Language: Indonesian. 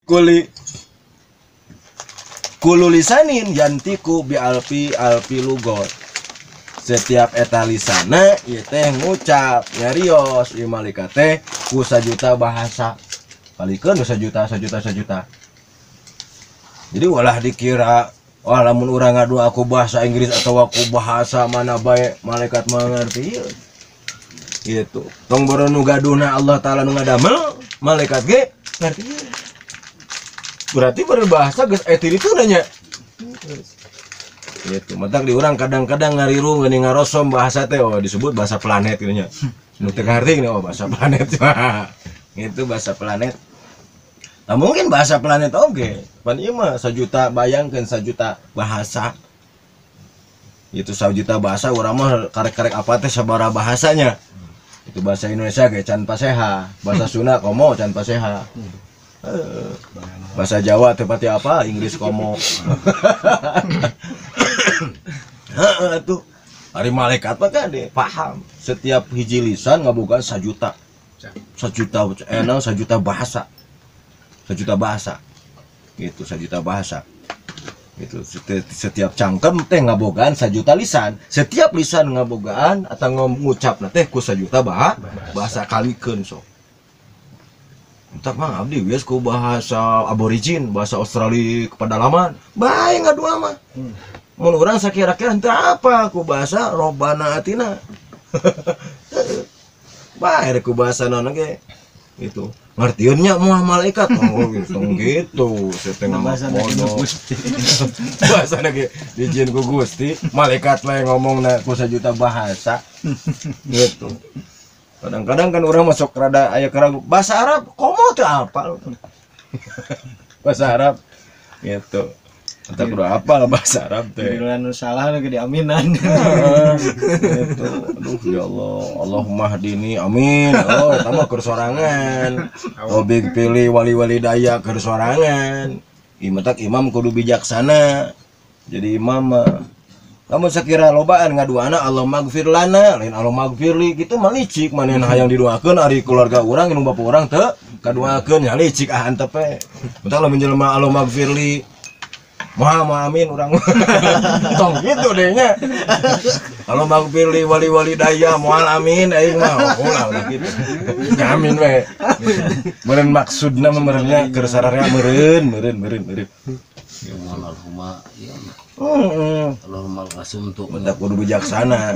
kuli kulu lisanin yantiku bi alfi lugot. Setiap eta lisana ieu teh ngucap nyarios ieu malaikat teh ku sajuta bahasa. Palikeun sajuta. Jadi walah dikira wah lamun urang ngadu aku bahasa Inggris atau aku bahasa mana bae malaikat mengerti gitu. Tong boro nu gaduhna Allah taala nu ngadamel malaikat ge ngerti. Berarti berbahasa geus aya ti ditu nya. Gitu. Matak di urang kadang-kadang ngariru geuning ngarosom bahasa teh oh disebut bahasa planet kitu nya. Nu teu ngarti oh bahasa planet. Itu bahasa planet. Nah mungkin bahasa planet oge. Pan ieu mah sajuta bayangkeun sajuta bahasa. Itu sajuta bahasa urang mah karek-karek apa teh sabaraha bahasanya. Itu bahasa Indonesia ge can paseha, bahasa Sunda komo can paseha. Bahasa Jawa teh pati apa? Inggris komo. Tuh. Ari malaikat mah kan paham. Setiap hiji lisan ngaboga sajuta. Sajuta bahasa. Sajuta bahasa. Gitu, sajuta bahasa. Gitu, setiap cangkem teh ngabogaan sajuta lisan. Setiap lisan ngabogaan atau ngucapna teh ku sajuta bahasa kalikeun sok. Entar mah abdi geus ku bahasa aborigin, bahasa Australia ke pedalaman. Bae ngadua mah. Mun urang sakira-kira henteu apa ku bahasa robana atina. Bae ku bahasa naon ge. Gitu. Ngartieun nya moal malaikat. Oh gitu. Setengah bahasa Gusti. Bahasana ge dijieun ku Gusti, malaikat we ngomongna ku sajuta bahasa. Gitu. Kadang-kadang kan orang masuk rada aya keragu bahasa Arab komo teu apal. Bahasa Arab gitu. Entah kudu apal bahasa Arab teh. Bila salah lagi diaminan. Gitu. Aduh ya Allah, Allahumma hdini amin. Oh, eta mah keur sorangan. Hobi pilih wali-wali daya keur sorangan. Imam kudu bijaksana. Jadi imam lamun sakira lobaan ngaduana Allah magfir lana lain Allah magfirli gitu mah licik manehna hayang didoakeun ari keluarga urang nu bapa urang teu kaduakeun nya licik henteu pe. Entah lamun jelema Allah magfirli moha amin urang tong gitu deh nya. Allah magfirli wali-wali daya moal amin aing mah ulah gitu. Amin we. Meureun maksudna mah meureunnya keur sararea meureun. Ya Allahumma ya. Allahumma Allahumma qasum untuk kudu bijaksana.